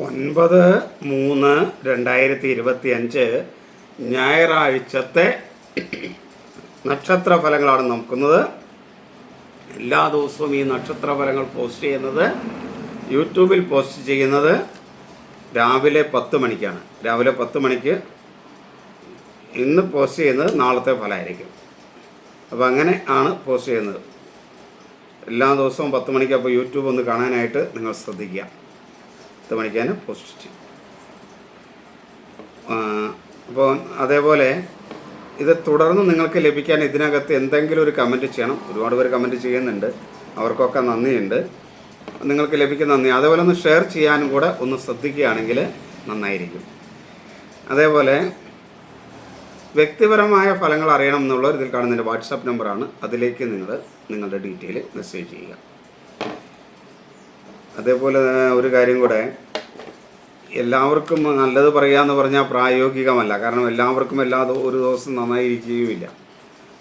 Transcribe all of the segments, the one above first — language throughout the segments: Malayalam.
9/3/2025 ഞായറാഴ്ചത്തെ നക്ഷത്ര ഫലങ്ങളാണ് നോക്കുന്നത്. എല്ലാ ദിവസവും ഈ നക്ഷത്ര ഫലങ്ങൾ പോസ്റ്റ് ചെയ്യുന്നത് യൂട്യൂബിൽ പോസ്റ്റ് ചെയ്യുന്നത് രാവിലെ 10 മണിക്കാണ്. രാവിലെ 10 മണിക്ക് ഇന്ന് പോസ്റ്റ് ചെയ്യുന്നത് നാളത്തെ ഫലമായിരിക്കും. അപ്പോൾ അങ്ങനെ ആണ് പോസ്റ്റ് ചെയ്യുന്നത് എല്ലാ ദിവസവും 10 മണിക്ക്. അപ്പോൾ യൂട്യൂബ് ഒന്ന് കാണാനായിട്ട് നിങ്ങൾ ശ്രദ്ധിക്കുക. 10 മണിക്ക് തന്നെ പോസ്റ്റ് ചെയ്യും. അപ്പോൾ അതേപോലെ ഇത് തുടർന്ന് നിങ്ങൾക്ക് ലഭിക്കാൻ ഇതിനകത്ത് എന്തെങ്കിലും ഒരു കമൻറ്റ് ചെയ്യണം. ഒരുപാട് പേര് കമൻറ്റ് ചെയ്യുന്നുണ്ട്, അവർക്കൊക്കെ നന്ദിയുണ്ട്. നിങ്ങൾക്ക് ലഭിക്കുന്ന നന്ദി. അതേപോലെ ഒന്ന് ഷെയർ ചെയ്യാനും കൂടെ ഒന്ന് ശ്രദ്ധിക്കുകയാണെങ്കിൽ നന്നായിരിക്കും. അതേപോലെ വ്യക്തിപരമായ ഫലങ്ങൾ അറിയണം എന്നുള്ളവർ ഇതിൽ കാണുന്നതിൻ്റെ വാട്സാപ്പ് നമ്പറാണ്. അതിലേക്ക് നിങ്ങളുടെ ഡീറ്റെയിൽ മെസ്സേജ് ചെയ്യുക. അതേപോലെ ഒരു കാര്യം കൂടെ, എല്ലാവർക്കും നല്ലത് പറയാമെന്ന് പറഞ്ഞാൽ പ്രായോഗികമല്ല. കാരണം എല്ലാവർക്കും ഒരു ദിവസം നന്നായിരിക്കുകയുമില്ല.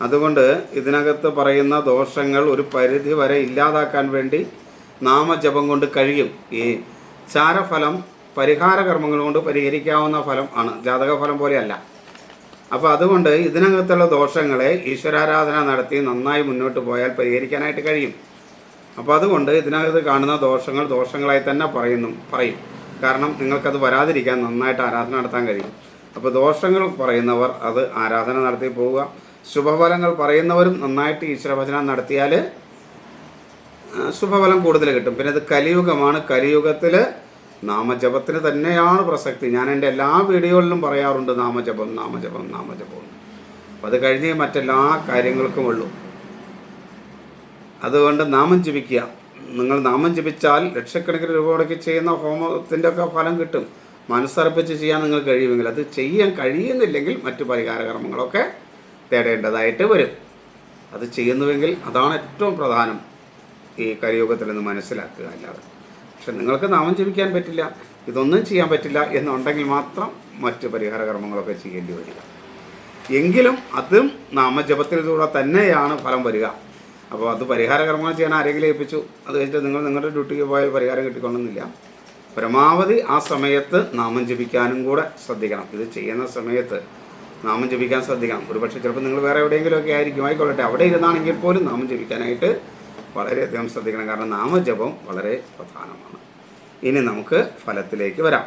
അതുകൊണ്ട് ഇതിനകത്ത് പറയുന്ന ദോഷങ്ങൾ ഒരു പരിധി വരെ ഇല്ലാതാക്കാൻ വേണ്ടി നാമജപം കൊണ്ട് കഴിയും. ഈ ചാരഫലം പരിഹാര കർമ്മങ്ങൾ കൊണ്ട് പരിഹരിക്കാവുന്ന ഫലം ആണ്, ജാതകഫലം പോലെയല്ല. അപ്പോൾ അതുകൊണ്ട് ഇതിനകത്തുള്ള ദോഷങ്ങളെ ഈശ്വരാരാധന നടത്തി നന്നായി മുന്നോട്ട് പോയാൽ പരിഹരിക്കാനായിട്ട് കഴിയും. അപ്പോൾ അതുകൊണ്ട് ഇതിനകത്ത് കാണുന്ന ദോഷങ്ങൾ ദോഷങ്ങളായി തന്നെ പറയും. കാരണം നിങ്ങൾക്കത് വരാതിരിക്കാൻ നന്നായിട്ട് ആരാധന നടത്താൻ കഴിയും. അപ്പോൾ ദോഷങ്ങൾ പറയുന്നവർ അത് ആരാധന നടത്തി പോവുക. ശുഭഫലങ്ങൾ പറയുന്നവരും നന്നായിട്ട് ഈശ്വരഭജനം നടത്തിയാൽ ശുഭഫലം കൂടുതൽ കിട്ടും. പിന്നെ ഇത് കലിയുഗമാണ്. കലിയുഗത്തിൽ നാമജപത്തിന് തന്നെയാണ് പ്രസക്തി. ഞാൻ എൻ്റെ എല്ലാ വീഡിയോകളിലും പറയാറുണ്ട് നാമജപം. അപ്പോൾ അത് കഴിഞ്ഞേ മറ്റെല്ലാ കാര്യങ്ങൾക്കും ഉള്ളൂ. അതുകൊണ്ട് നാമം ജപിക്കുക. നിങ്ങൾ നാമം ജപിച്ചാൽ ലക്ഷക്കണക്കിന് രൂപ മുടക്കി ചെയ്യുന്ന ഹോമത്തിൻ്റെ ഒക്കെ ഫലം കിട്ടും. മനസ്സർപ്പിച്ച് ചെയ്യാൻ നിങ്ങൾക്ക് കഴിയുമെങ്കിൽ. അത് ചെയ്യാൻ കഴിയുന്നില്ലെങ്കിൽ മറ്റു പരിഹാര കർമ്മങ്ങളൊക്കെ തേടേണ്ടതായിട്ട് വരും. അത് ചെയ്യുന്നുവെങ്കിൽ അതാണ് ഏറ്റവും പ്രധാനം ഈ കലിയുഗത്തിൽ നിന്ന് മനസ്സിലാക്കുക. അല്ലാതെ പക്ഷെ നിങ്ങൾക്ക് നാമം ജപിക്കാൻ പറ്റില്ല, ഇതൊന്നും ചെയ്യാൻ പറ്റില്ല എന്നുണ്ടെങ്കിൽ മാത്രം മറ്റ് പരിഹാര കർമ്മങ്ങളൊക്കെ ചെയ്യേണ്ടി വരിക. എങ്കിലും അതും നാമജപത്തിലൂടെ തന്നെയാണ് ഫലം വരിക. അപ്പോൾ അത് പരിഹാര കർമ്മങ്ങൾ ചെയ്യാൻ ആരെങ്കിലും ഏൽപ്പിച്ചു, അത് കഴിഞ്ഞിട്ട് നിങ്ങളുടെ ഡ്യൂട്ടിക്ക് പോയാൽ പരിഹാരം കിട്ടിക്കൊള്ളുന്നില്ല. പരമാവധി ആ സമയത്ത് നാമം ജപിക്കാനും കൂടെ ശ്രദ്ധിക്കണം. ഇത് ചെയ്യുന്ന സമയത്ത് നാമം ജപിക്കാൻ ശ്രദ്ധിക്കണം. ഒരുപക്ഷെ ചിലപ്പോൾ നിങ്ങൾ വേറെ എവിടെയെങ്കിലുമൊക്കെ ആയിക്കൊള്ളട്ടെ, അവിടെ ഇരുന്നാണെങ്കിൽ പോലും നാമം ജപിക്കാനായിട്ട് വളരെയധികം ശ്രദ്ധിക്കണം. കാരണം നാമജപം വളരെ പ്രധാനമാണ്. ഇനി നമുക്ക് ഫലത്തിലേക്ക് വരാം.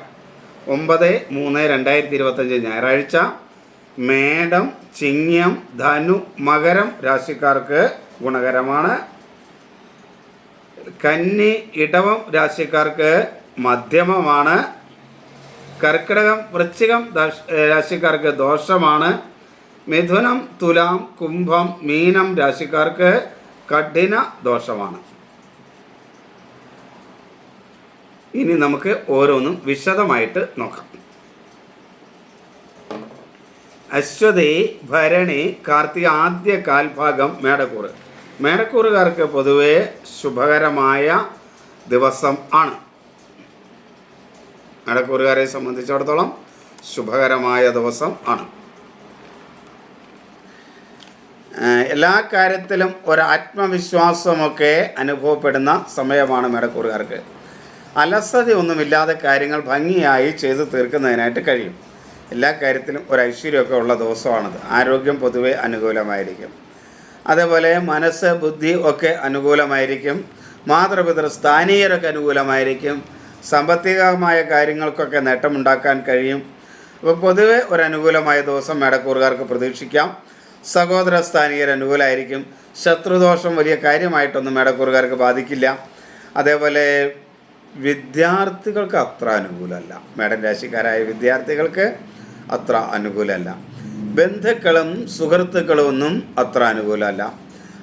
9/3/2025 ഞായറാഴ്ച മേടം, ചിങ്ങം, ധനു, മകരം രാശിക്കാർക്ക് ഗുണകരമാണ്. കന്നി, ഇടവം രാശിക്കാർക്ക് മധ്യമമാണ്. കർക്കിടകം, വൃശ്ചികം രാശിക്കാർക്ക് ദോഷമാണ്. മിഥുനം, തുലാം, കുംഭം, മീനം രാശിക്കാർക്ക് കഠിന ദോഷമാണ്. ഇനി നമുക്ക് ഓരോന്നും വിശദമായിട്ട് നോക്കാം. അശ്വതി, ഭരണി, കാർത്തിക ആദ്യ കാൽഭാഗം മേടക്കൂറുകാർക്ക് പൊതുവെ ശുഭകരമായ ദിവസം ആണ്. മേടക്കൂറുകാരെ സംബന്ധിച്ചിടത്തോളം ശുഭകരമായ ദിവസം ആണ്. എല്ലാ കാര്യത്തിലും ഒരാത്മവിശ്വാസമൊക്കെ അനുഭവപ്പെടുന്ന സമയമാണ് മേടക്കൂറുകാർക്ക്. അലസതയൊന്നുമില്ലാതെ കാര്യങ്ങൾ ഭംഗിയായി ചെയ്തു തീർക്കുന്നതിനായിട്ട് കഴിയും. എല്ലാ കാര്യത്തിലും ഒരു ഐശ്വര്യമൊക്കെ ഉള്ള ദിവസമാണത്. ആരോഗ്യം പൊതുവെ അനുകൂലമായിരിക്കും. അതേപോലെ മനസ്സ്, ബുദ്ധി ഒക്കെ അനുകൂലമായിരിക്കും. മാതൃപിതൃ സ്ഥാനീയരൊക്കെ അനുകൂലമായിരിക്കും. സാമ്പത്തികമായ കാര്യങ്ങൾക്കൊക്കെ നേട്ടമുണ്ടാക്കാൻ കഴിയും. അപ്പോൾ പൊതുവെ ഒരു അനുകൂലമായ ദിവസം മേടക്കൂറുകാർക്ക് പ്രതീക്ഷിക്കാം. സഹോദര സ്ഥാനീയർ അനുകൂലമായിരിക്കും. ശത്രുദോഷം വലിയ കാര്യമായിട്ടൊന്നും മേടക്കൂറുകാർക്ക് ബാധിക്കില്ല. അതേപോലെ വിദ്യാർത്ഥികൾക്ക് അത്ര അനുകൂലമല്ല. മേടൻ രാശിക്കാരായ വിദ്യാർത്ഥികൾക്ക് അത്ര അനുകൂലമല്ല. ബന്ധുക്കളും സുഹൃത്തുക്കളും ഒന്നും അത്ര അനുകൂലമല്ല.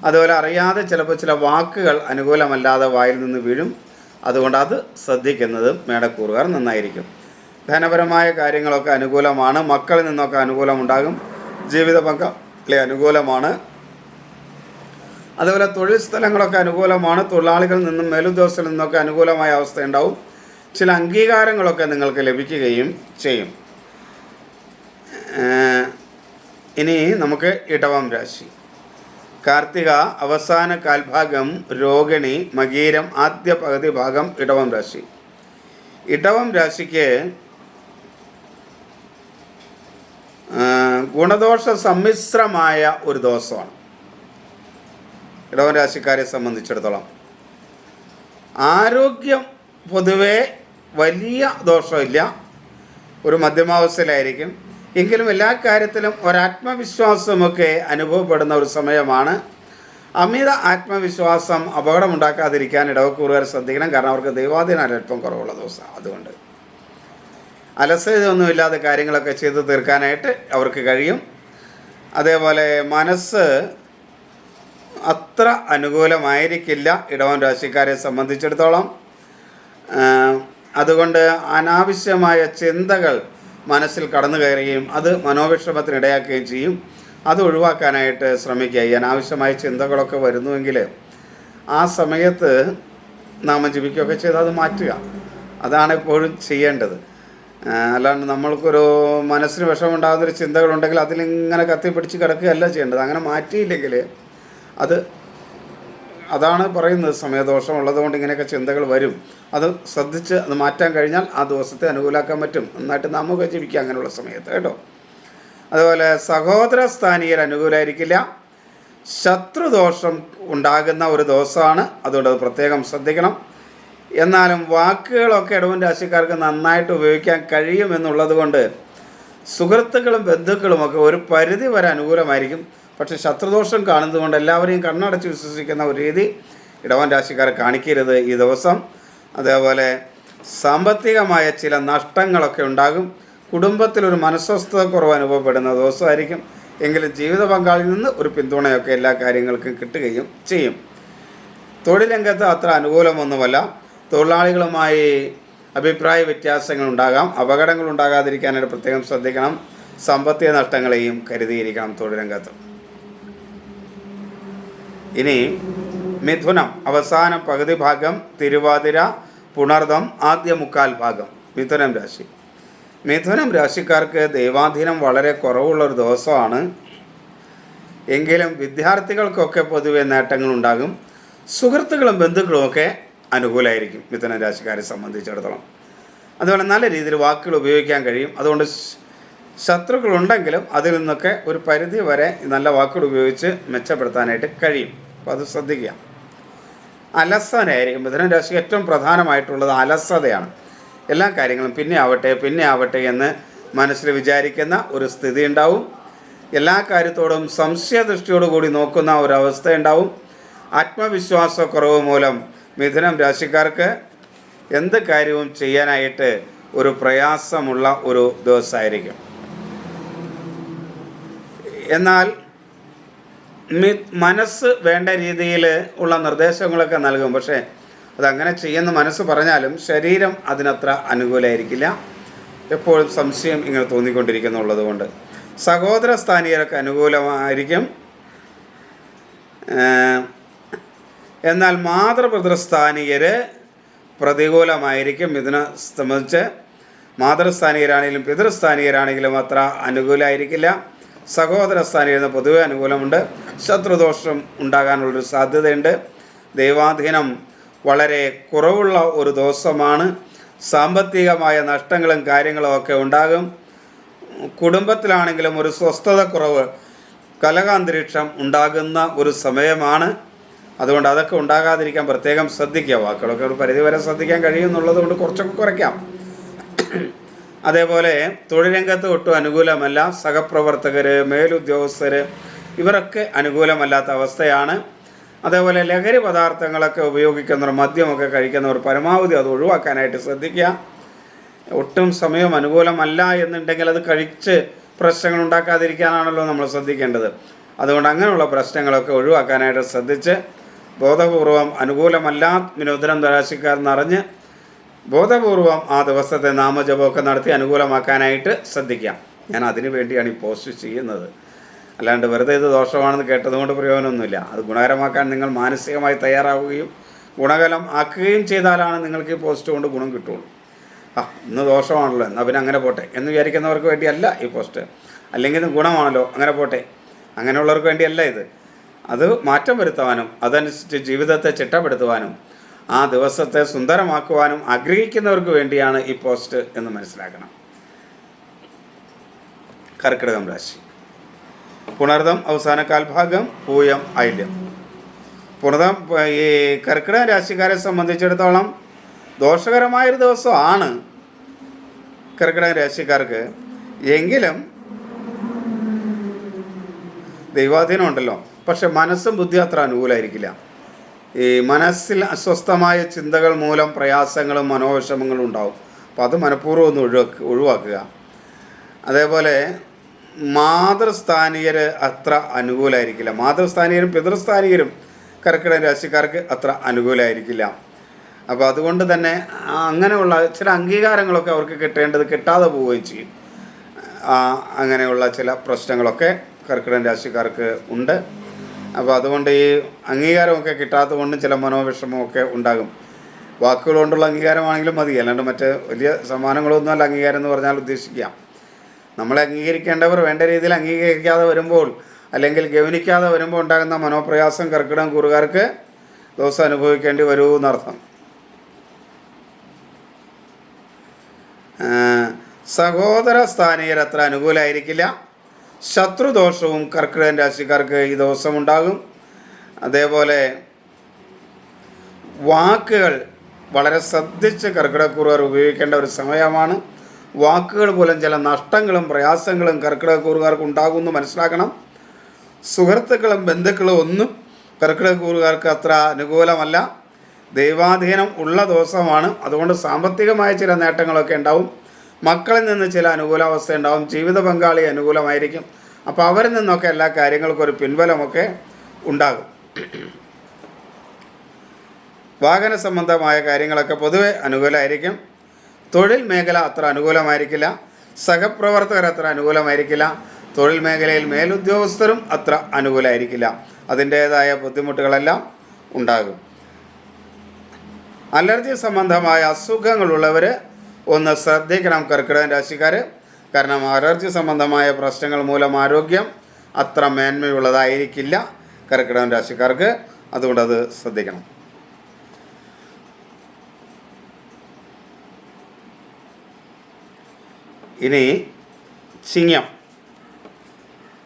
അതുപോലെ അറിയാതെ ചിലപ്പോൾ ചില വാക്കുകൾ അനുകൂലമല്ലാതെ വായിൽ നിന്ന് വീഴും. അതുകൊണ്ട് അത് ശ്രദ്ധിക്കുന്നത് മേടക്കൂറുകാർ നന്നായിരിക്കും. ധനപരമായ കാര്യങ്ങളൊക്കെ അനുകൂലമാണ്. മക്കളിൽ നിന്നൊക്കെ അനുകൂലമുണ്ടാകും. ജീവിത പങ്കാളി അനുകൂലമാണ്. അതുപോലെ തൊഴിൽ സ്ഥലങ്ങളൊക്കെ അനുകൂലമാണ്. തൊഴിലാളികളിൽ നിന്നും മേലുദ്യോഗസ്ഥരിൽ നിന്നൊക്കെ അനുകൂലമായ അവസ്ഥയുണ്ടാവും. ചില അംഗീകാരങ്ങളൊക്കെ നിങ്ങൾക്ക് ലഭിക്കുകയും ചെയ്യും. ഇനി നമുക്ക് ഇടവം രാശി. കാർത്തിക അവസാന കാൽഭാഗം, രോഹിണി, മകീരം ആദ്യ പകുതി ഭാഗം ഇടവം രാശി. ഇടവം രാശിക്ക് ഗുണദോഷ സമ്മിശ്രമായ ഒരു ദിവസമാണ് ഇടവം രാശിക്കാരെ സംബന്ധിച്ചിടത്തോളം. ആരോഗ്യം പൊതുവെ വലിയ ദോഷമില്ല, ഒരു മധ്യമാവസ്ഥയിലായിരിക്കും. എങ്കിലും എല്ലാ കാര്യത്തിലും ഒരാത്മവിശ്വാസമൊക്കെ അനുഭവപ്പെടുന്ന ഒരു സമയമാണ്. അമിത ആത്മവിശ്വാസം അപകടമുണ്ടാക്കാതിരിക്കാൻ ഇടവക്കൂറുകാർ ശ്രദ്ധിക്കണം. കാരണം അവർക്ക് ദൈവാധീനം അല്പം കുറവുള്ള ദിവസം. അതുകൊണ്ട് അലസതയൊന്നുമില്ലാതെ കാര്യങ്ങളൊക്കെ ചെയ്തു തീർക്കാനായിട്ട് അവർക്ക് കഴിയും. അതേപോലെ മനസ്സ് അത്ര അനുകൂലമായിരിക്കില്ല ഇടവം രാശിക്കാരെ സംബന്ധിച്ചിടത്തോളം. അതുകൊണ്ട് അനാവശ്യമായ ചിന്തകൾ മനസ്സിൽ കടന്നു കയറുകയും അത് മനോവിഷമത്തിനിടയാക്കുകയും ചെയ്യും. അത് ഒഴിവാക്കാനായിട്ട് ശ്രമിക്കുക. ഈ അനാവശ്യമായ ചിന്തകളൊക്കെ വരുന്നുവെങ്കിൽ ആ സമയത്ത് നാമം ജപിക്കുകയൊക്കെ ചെയ്ത് അത് മാറ്റുക. അതാണ് എപ്പോഴും ചെയ്യേണ്ടത്. അല്ലാണ്ട് നമ്മൾക്കൊരു മനസ്സിന് വിഷമമുണ്ടാകുന്നൊരു ചിന്തകളുണ്ടെങ്കിൽ അതിലിങ്ങനെ കത്തിപ്പിടിച്ച് കിടക്കുകയല്ല ചെയ്യേണ്ടത്. അങ്ങനെ മാറ്റിയില്ലെങ്കിൽ അതാണ് പറയുന്നത്, സമയദോഷം ഉള്ളതുകൊണ്ട് ഇങ്ങനെയൊക്കെ ചിന്തകൾ വരും. അത് ശ്രദ്ധിച്ച് അത് മാറ്റാൻ കഴിഞ്ഞാൽ ആ ദിവസത്തെ അനുകൂലമാക്കാൻ പറ്റും. നന്നായിട്ട് നാമൊക്കെ ജപിക്കുക അങ്ങനെയുള്ള സമയത്ത് കേട്ടോ. അതുപോലെ സഹോദര സ്ഥാനീയർ അനുകൂലമായിരിക്കില്ല. ശത്രുദോഷം ഉണ്ടാകുന്ന ഒരു ദിവസമാണ്, അതുകൊണ്ട് അത് പ്രത്യേകം ശ്രദ്ധിക്കണം. എന്നാലും വാക്കുകളൊക്കെ ഇടവൻ രാശിക്കാർക്ക് നന്നായിട്ട് ഉപയോഗിക്കാൻ കഴിയുമെന്നുള്ളത് കൊണ്ട് സുഹൃത്തുക്കളും ബന്ധുക്കളുമൊക്കെ ഒരു പരിധി വരെ അനുകൂലമായിരിക്കും. പക്ഷേ ശത്രുദോഷം കാണുന്നതുകൊണ്ട് എല്ലാവരെയും കണ്ണടച്ച് വിശ്വസിക്കുന്ന ഒരു രീതി ഇടവൻ രാശിക്കാർ കാണിക്കരുത് ഈ ദിവസം. അതേപോലെ സാമ്പത്തികമായ ചില നഷ്ടങ്ങളൊക്കെ ഉണ്ടാകും. കുടുംബത്തിലൊരു മനസ്വസ്ഥത കുറവ് അനുഭവപ്പെടുന്ന ദിവസമായിരിക്കും. എങ്കിലും ജീവിത പങ്കാളിൽ നിന്ന് ഒരു പിന്തുണയൊക്കെ എല്ലാ കാര്യങ്ങൾക്കും കിട്ടുകയും ചെയ്യും. തൊഴിൽ രംഗത്ത് അത്ര അനുകൂലമൊന്നുമല്ല. തൊഴിലാളികളുമായി അഭിപ്രായ വ്യത്യാസങ്ങൾ ഉണ്ടാകാം. അപകടങ്ങൾ ഉണ്ടാകാതിരിക്കാനായിട്ട് പ്രത്യേകം ശ്രദ്ധിക്കണം. സാമ്പത്തിക നഷ്ടങ്ങളെയും കരുതിയിരിക്കണം തൊഴിൽ രംഗത്ത്. ഇനി മിഥുനം അവസാന പകുതി ഭാഗം, തിരുവാതിര, പുണർദം ആദ്യ മുക്കാൽ ഭാഗം മിഥുനം രാശി. മിഥുനം രാശിക്കാർക്ക് ദൈവാധീനം വളരെ കുറവുള്ളൊരു ദിവസമാണ്. എങ്കിലും വിദ്യാർത്ഥികൾക്കൊക്കെ പൊതുവെ നേട്ടങ്ങളുണ്ടാകും. സുഹൃത്തുക്കളും ബന്ധുക്കളുമൊക്കെ അനുകൂലമായിരിക്കും മിഥുന രാശിക്കാരെ സംബന്ധിച്ചിടത്തോളം. അതുപോലെ നല്ല രീതിയിൽ വാക്കുകൾ ഉപയോഗിക്കാൻ കഴിയും. അതുകൊണ്ട് ശത്രുക്കളുണ്ടെങ്കിലും അതിൽ നിന്നൊക്കെ ഒരു പരിധി വരെ നല്ല വാക്കുകൾ ഉപയോഗിച്ച് മെച്ചപ്പെടുത്താനായിട്ട് കഴിയും. അപ്പോൾ അത് ശ്രദ്ധിക്കുക. അലസതയായിരിക്കും മിഥുന രാശിക്ക് ഏറ്റവും പ്രധാനമായിട്ടുള്ളത് അലസതയാണ്. എല്ലാ കാര്യങ്ങളും പിന്നെ ആവട്ടെ എന്ന് മനസ്സിൽ വിചാരിക്കുന്ന ഒരു സ്ഥിതി ഉണ്ടാവും. എല്ലാ കാര്യത്തോടും സംശയദൃഷ്ടിയോടുകൂടി നോക്കുന്ന ഒരവസ്ഥ ഉണ്ടാവും. ആത്മവിശ്വാസക്കുറവ് മൂലം മിഥുനം രാശിക്കാർക്ക് എന്ത് കാര്യവും ചെയ്യാനായിട്ട് ഒരു പ്രയാസമുള്ള ഒരു ദിവസമായിരിക്കും. എന്നാൽ മനസ്സ് വേണ്ട രീതിയിൽ ഉള്ള നിർദ്ദേശങ്ങളൊക്കെ നൽകും. പക്ഷേ അതങ്ങനെ ചെയ്യുന്ന മനസ്സ് പറഞ്ഞാലും ശരീരം അതിനത്ര അനുകൂലമായിരിക്കില്ല. എപ്പോഴും സംശയം ഇങ്ങനെ തോന്നിക്കൊണ്ടിരിക്കുന്നുള്ളത് കൊണ്ട് സഹോദര സ്ഥാനീയരൊക്കെ അനുകൂലമായിരിക്കും. എന്നാൽ മാതൃപിതൃസ്ഥാനീയർ പ്രതികൂലമായിരിക്കും. ഇതിനെ സംബന്ധിച്ച് മാതൃസ്ഥാനീയരാണെങ്കിലും പിതൃസ്ഥാനീയരാണെങ്കിലും അത്ര അനുകൂലമായിരിക്കില്ല. സഹോദര സ്ഥാനീയർ പൊതുവെ അനുകൂലമുണ്ട്. ശത്രുദോഷം ഉണ്ടാകാനുള്ളൊരു സാധ്യതയുണ്ട്. ദൈവാധീനം വളരെ കുറവുള്ള ഒരു ദിവസമാണ്. സാമ്പത്തികമായ നഷ്ടങ്ങളും കാര്യങ്ങളും ഒക്കെ ഉണ്ടാകും. കുടുംബത്തിലാണെങ്കിലും ഒരു സ്വസ്ഥതക്കുറവ്, കലഹാന്തരീക്ഷം ഉണ്ടാകുന്ന ഒരു സമയമാണ്. അതുകൊണ്ട് അതൊക്കെ ഉണ്ടാകാതിരിക്കാൻ പ്രത്യേകം ശ്രദ്ധിക്കുക. വാക്കുകളൊക്കെ ഒരു പരിധിവരെ ശ്രദ്ധിക്കാൻ കഴിയുമെന്നുള്ളത് കൊണ്ട് കുറച്ചൊക്കെ കുറയ്ക്കാം. അതേപോലെ തൊഴിൽ രംഗത്ത് ഒട്ടും അനുകൂലമല്ല. സഹപ്രവർത്തകർ, മേലുദ്യോഗസ്ഥർ ഇവരൊക്കെ അനുകൂലമല്ലാത്ത അവസ്ഥയാണ്. അതേപോലെ ലഹരി പദാർത്ഥങ്ങളൊക്കെ ഉപയോഗിക്കുന്നവർ, മദ്യമൊക്കെ കഴിക്കുന്നവർ പരമാവധി അത് ഒഴിവാക്കാനായിട്ട് ശ്രദ്ധിക്കുക. ഒട്ടും സമയം അനുകൂലമല്ല എന്നുണ്ടെങ്കിൽ അത് കഴിച്ച് പ്രശ്നങ്ങൾ ഉണ്ടാക്കാതിരിക്കാനാണല്ലോ നമ്മൾ ശ്രദ്ധിക്കേണ്ടത്. അതുകൊണ്ട് അങ്ങനെയുള്ള പ്രശ്നങ്ങളൊക്കെ ഒഴിവാക്കാനായിട്ട് ശ്രദ്ധിച്ച് ബോധപൂർവം അനുകൂലമല്ല മിഥുനം രാശിക്കാരെന്നറിഞ്ഞ് ബോധപൂർവം ആ ദിവസത്തെ നാമജപമൊക്കെ നടത്തി അനുകൂലമാക്കാനായിട്ട് ശ്രദ്ധിക്കാം. ഞാൻ അതിനു വേണ്ടിയാണ് ഈ പോസ്റ്റ് ചെയ്യുന്നത്. അല്ലാണ്ട് വെറുതെ ഇത് ദോഷമാണെന്ന് കേട്ടതുകൊണ്ട് പ്രയോജനമൊന്നുമില്ല. അത് ഗുണകരമാക്കാൻ നിങ്ങൾ മാനസികമായി തയ്യാറാവുകയും ഗുണകരം ആക്കുകയും ചെയ്താലാണ് നിങ്ങൾക്ക് ഈ പോസ്റ്റ് കൊണ്ട് ഗുണം കിട്ടുള്ളൂ. ഇന്ന് ദോഷമാണല്ലോ, എന്നാൽ പിന്നെ അങ്ങനെ പോട്ടെ എന്ന് വിചാരിക്കുന്നവർക്ക് വേണ്ടിയല്ല ഈ പോസ്റ്റ്. അല്ലെങ്കിൽ ഗുണമാണല്ലോ, അങ്ങനെ പോട്ടെ, അങ്ങനെയുള്ളവർക്ക് വേണ്ടിയല്ല ഇത്. അത് മാറ്റം വരുത്തുവാനും അതനുസരിച്ച് ജീവിതത്തെ ചിട്ടപ്പെടുത്തുവാനും ആ ദിവസത്തെ സുന്ദരമാക്കുവാനും ആഗ്രഹിക്കുന്നവർക്ക് വേണ്ടിയാണ് ഈ പോസ്റ്റ് എന്ന് മനസ്സിലാക്കണം. കർക്കിടകം രാശി. പുണർദം അവസാന കാൽഭാഗം, പൂയം ഐല്യം. പുണർദം ഈ കർക്കിടക രാശിക്കാരെ സംബന്ധിച്ചിടത്തോളം ദോഷകരമായൊരു ദിവസമാണ് കർക്കിടക രാശിക്കാർക്ക്. എങ്കിലും ദൈവാധീനം ഉണ്ടല്ലോ. പക്ഷെ മനസ്സും ബുദ്ധി അത്ര അനുകൂലമായിരിക്കില്ല. ഈ മനസ്സിൽ അസ്വസ്ഥമായ ചിന്തകൾ മൂലം പ്രയാസങ്ങളും മനോവിഷമങ്ങളും ഉണ്ടാവും. അപ്പോൾ അത് മനഃപൂർവ്വം ഒന്ന് ഒഴിവാക്കുക. അതേപോലെ മാതൃസ്ഥാനീയർ അത്ര അനുകൂലമായിരിക്കില്ല. മാതൃസ്ഥാനീയരും പിതൃസ്ഥാനീയരും കർക്കിടക രാശിക്കാർക്ക് അത്ര അനുകൂലമായിരിക്കില്ല. അപ്പോൾ അതുകൊണ്ട് തന്നെ അങ്ങനെയുള്ള ചില അംഗീകാരങ്ങളൊക്കെ അവർക്ക് കിട്ടാതെ പോവുകയും ചെയ്യും. അങ്ങനെയുള്ള ചില പ്രശ്നങ്ങളൊക്കെ കർക്കിടക രാശിക്കാർക്ക് ഉണ്ട്. അപ്പോൾ അതുകൊണ്ട് ഈ അംഗീകാരമൊക്കെ കിട്ടാത്തത് കൊണ്ടും ചില മനോവിഷമമൊക്കെ ഉണ്ടാകും. വാക്കുകൾ കൊണ്ടുള്ള അംഗീകാരമാണെങ്കിലും മതി, അല്ലാണ്ട് മറ്റ് വലിയ സമ്മാനങ്ങളൊന്നുമല്ല അംഗീകാരം എന്ന് പറഞ്ഞാൽ ഉദ്ദേശിക്കുക. നമ്മളെ അംഗീകരിക്കേണ്ടവർ വേണ്ട രീതിയിൽ അംഗീകരിക്കാതെ വരുമ്പോൾ അല്ലെങ്കിൽ ഗവനിക്കാതെ വരുമ്പോൾ ഉണ്ടാകുന്ന മനോപ്രയാസം കർക്കിടകം കൂറുകാർക്ക് ദിവസം അനുഭവിക്കേണ്ടി വരൂ എന്നർത്ഥം. സഹോദര സ്ഥാനീയർ അത്ര അനുകൂലമായിരിക്കില്ല. ശത്രുദോഷവും കർക്കിടക രാശിക്കാർക്ക് ഈ ദിവസം ഉണ്ടാകും. അതേപോലെ വാക്കുകൾ വളരെ ശ്രദ്ധിച്ച് കർക്കിടകക്കൂറുകാർ ഉപയോഗിക്കേണ്ട ഒരു സമയമാണ്. വാക്കുകൾ മൂലം ചില നഷ്ടങ്ങളും പ്രയാസങ്ങളും കർക്കിടകക്കൂറുകാർക്ക് ഉണ്ടാകുമെന്ന് മനസ്സിലാക്കണം. സുഹൃത്തുക്കളും ബന്ധുക്കളും ഒന്നും കർക്കിടകക്കൂറുകാർക്ക് അത്ര അനുകൂലമല്ല. ദൈവാധീനം ഉള്ള ദിവസമാണ്. അതുകൊണ്ട് സാമ്പത്തികമായ ചില നേട്ടങ്ങളൊക്കെ ഉണ്ടാവും. മക്കളിൽ നിന്ന് ചില അനുകൂലാവസ്ഥ ഉണ്ടാവും. ജീവിത പങ്കാളി അനുകൂലമായിരിക്കും. അപ്പോൾ അവരിൽ നിന്നൊക്കെ എല്ലാ കാര്യങ്ങൾക്കും ഒരു പിൻബലമൊക്കെ ഉണ്ടാകും. വാഹന സംബന്ധമായ കാര്യങ്ങളൊക്കെ പൊതുവെ അനുകൂലമായിരിക്കും. തൊഴിൽ മേഖല അത്ര അനുകൂലമായിരിക്കില്ല. സഹപ്രവർത്തകർ അത്ര അനുകൂലമായിരിക്കില്ല. തൊഴിൽ മേഖലയിൽ മേലുദ്യോഗസ്ഥരും അത്ര അനുകൂലമായിരിക്കില്ല. അതിൻ്റേതായ ബുദ്ധിമുട്ടുകളെല്ലാം ഉണ്ടാകും. അലർജി സംബന്ധമായ അസുഖങ്ങളുള്ളവർ ഒന്ന് ശ്രദ്ധിക്കണം കർക്കിടക രാശിക്കാർ. കാരണം അലർജി സംബന്ധമായ പ്രശ്നങ്ങൾ മൂലം ആരോഗ്യം അത്ര മേന്മയുള്ളതായിരിക്കില്ല കർക്കിടക രാശിക്കാർക്ക്. അതുകൊണ്ടത് ശ്രദ്ധിക്കണം. ഇനി ചിങ്ങം,